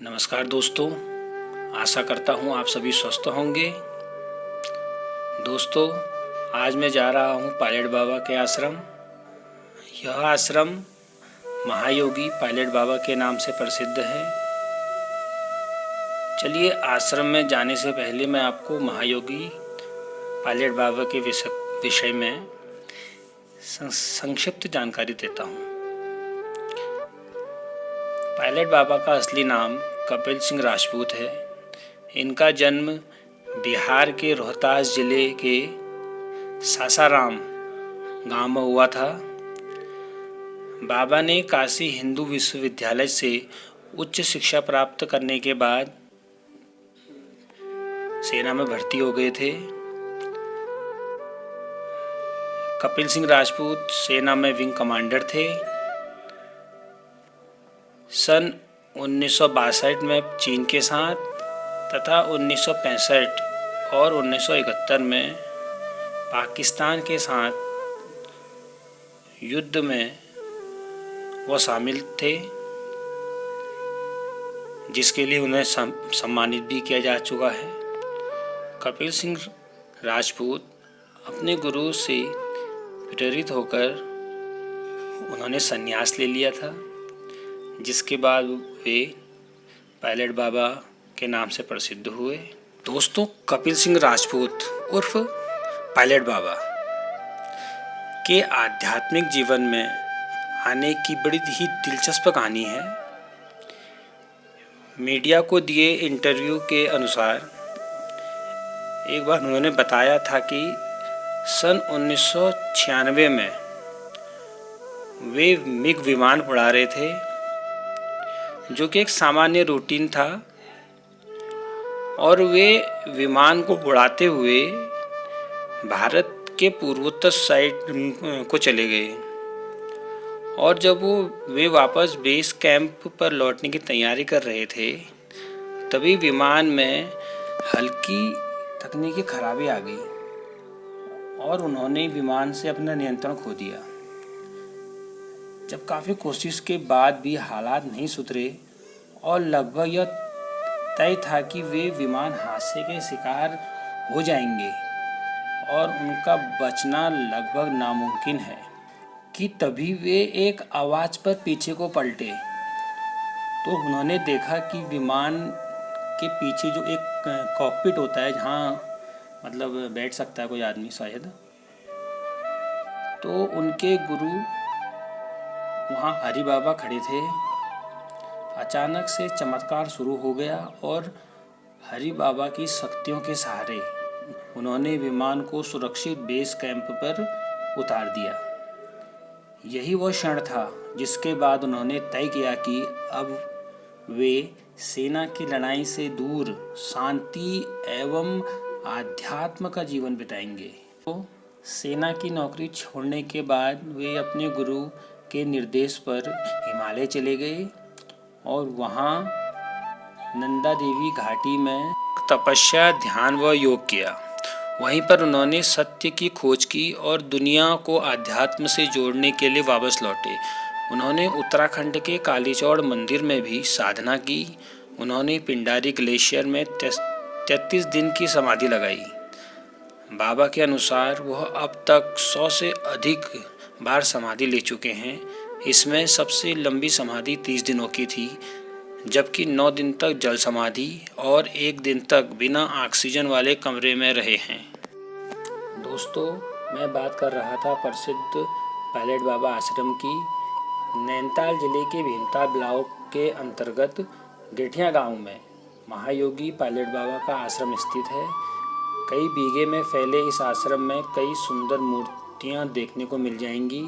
नमस्कार दोस्तों, आशा करता हूँ आप सभी स्वस्थ होंगे। दोस्तों, आज मैं जा रहा हूँ पायलट बाबा के आश्रम। यह आश्रम महायोगी पायलट बाबा के नाम से प्रसिद्ध है। चलिए, आश्रम में जाने से पहले मैं आपको महायोगी पायलट बाबा के विषय में संक्षिप्त जानकारी देता हूँ। पायलट बाबा का असली नाम कपिल सिंह राजपूत है। इनका जन्म बिहार के रोहतास जिले के सासाराम गांव में हुआ था। बाबा ने काशी हिंदू विश्वविद्यालय से उच्च शिक्षा प्राप्त करने के बाद सेना में भर्ती हो गए थे। कपिल सिंह राजपूत सेना में विंग कमांडर थे। सन 1962 में चीन के साथ तथा 1965 और 1971 में पाकिस्तान के साथ युद्ध में वो शामिल थे, जिसके लिए उन्हें सम्मानित भी किया जा चुका है। कपिल सिंह राजपूत अपने गुरु से प्रेरित होकर उन्होंने संन्यास ले लिया था, जिसके बाद वे पायलट बाबा के नाम से प्रसिद्ध हुए। दोस्तों, कपिल सिंह राजपूत उर्फ पायलट बाबा के आध्यात्मिक जीवन में आने की बड़ी ही दिलचस्प कहानी है। मीडिया को दिए इंटरव्यू के अनुसार एक बार उन्होंने बताया था कि सन 1996 में वे मिग विमान उड़ा रहे थे, जो कि एक सामान्य रूटीन था, और वे विमान को उड़ाते हुए भारत के पूर्वोत्तर साइड को चले गए। और जब वे वापस बेस कैंप पर लौटने की तैयारी कर रहे थे, तभी विमान में हल्की तकनीकी खराबी आ गई और उन्होंने विमान से अपना नियंत्रण खो दिया। जब काफ़ी कोशिश के बाद भी हालात नहीं सुधरे और लगभग यह तय था कि वे विमान हादसे के शिकार हो जाएंगे और उनका बचना लगभग नामुमकिन है, कि तभी वे एक आवाज़ पर पीछे को पलटे तो उन्होंने देखा कि विमान के पीछे जो एक कॉकपिट होता है, जहाँ मतलब बैठ सकता है कोई आदमी शायद, तो उनके गुरु वहाँ हरि बाबा खड़े थे। अचानक से चमत्कार शुरू हो गया और हरि बाबा की शक्तियों के सहारे उन्होंने विमान को सुरक्षित बेस कैंप पर उतार दिया। यही वो क्षण था जिसके बाद उन्होंने तय किया कि अब वे सेना की लड़ाई से दूर शांति एवं आध्यात्म का जीवन बिताएंगे। तो सेना की नौकरी छोड़ने के बाद वे अपने गुरु के निर्देश पर हिमालय चले गए और वहाँ नंदा देवी घाटी में तपस्या, ध्यान व योग किया। वहीं पर उन्होंने सत्य की खोज की और दुनिया को आध्यात्म से जोड़ने के लिए वापस लौटे। उन्होंने उत्तराखंड के कालीचौड़ मंदिर में भी साधना की। उन्होंने पिंडारी ग्लेशियर में 33 दिन की समाधि लगाई। बाबा के अनुसार वह अब तक 100 से अधिक बार समाधि ले चुके हैं। इसमें सबसे लंबी समाधि 30 दिनों की थी, जबकि 9 दिन तक जल समाधि और 1 दिन तक बिना ऑक्सीजन वाले कमरे में रहे हैं। दोस्तों, मैं बात कर रहा था प्रसिद्ध पायलट बाबा आश्रम की। नैनीताल जिले के भीमताल ब्लॉक के अंतर्गत गेठिया गांव में महायोगी पायलट बाबा का आश्रम स्थित है। कई बीघे में फैले इस आश्रम में कई सुंदर मूर्तियां देखने को मिल जाएंगी।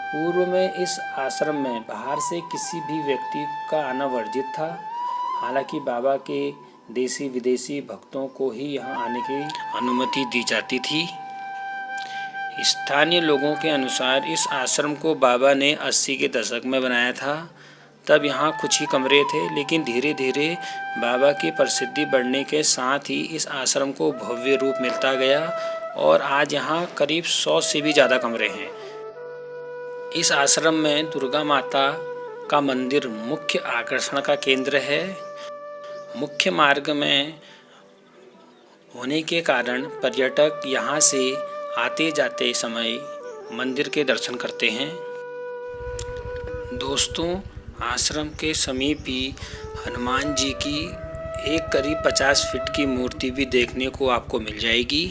पूर्व में इस आश्रम में बाहर से किसी भी व्यक्ति का आना वर्जित था। हालांकि बाबा के देसी विदेशी भक्तों को ही यहां आने की अनुमति दी जाती थी। स्थानीय लोगों के अनुसार इस आश्रम को बाबा ने 80 के दशक में बनाया था। तब यहाँ कुछ ही कमरे थे, लेकिन धीरे धीरे बाबा की प्रसिद्धि बढ़ने के साथ ही इस आश्रम को भव्य रूप मिलता गया और आज यहाँ करीब 100 से भी ज़्यादा कमरे हैं। इस आश्रम में दुर्गा माता, का मंदिर मुख्य आकर्षण का केंद्र है। मुख्य मार्ग में होने के कारण पर्यटक यहाँ से आते जाते समय मंदिर के दर्शन करते हैं। दोस्तों, आश्रम के समीप ही हनुमान जी की एक करीब 50 फीट की मूर्ति भी देखने को आपको मिल जाएगी।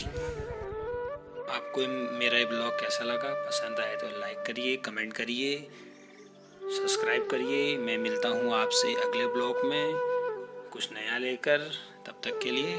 आपको मेरा ये ब्लॉग कैसा लगा? पसंद आए तो लाइक करिए, कमेंट करिए, सब्सक्राइब करिए। मैं मिलता हूँ आपसे अगले ब्लॉग में कुछ नया लेकर। तब तक के लिए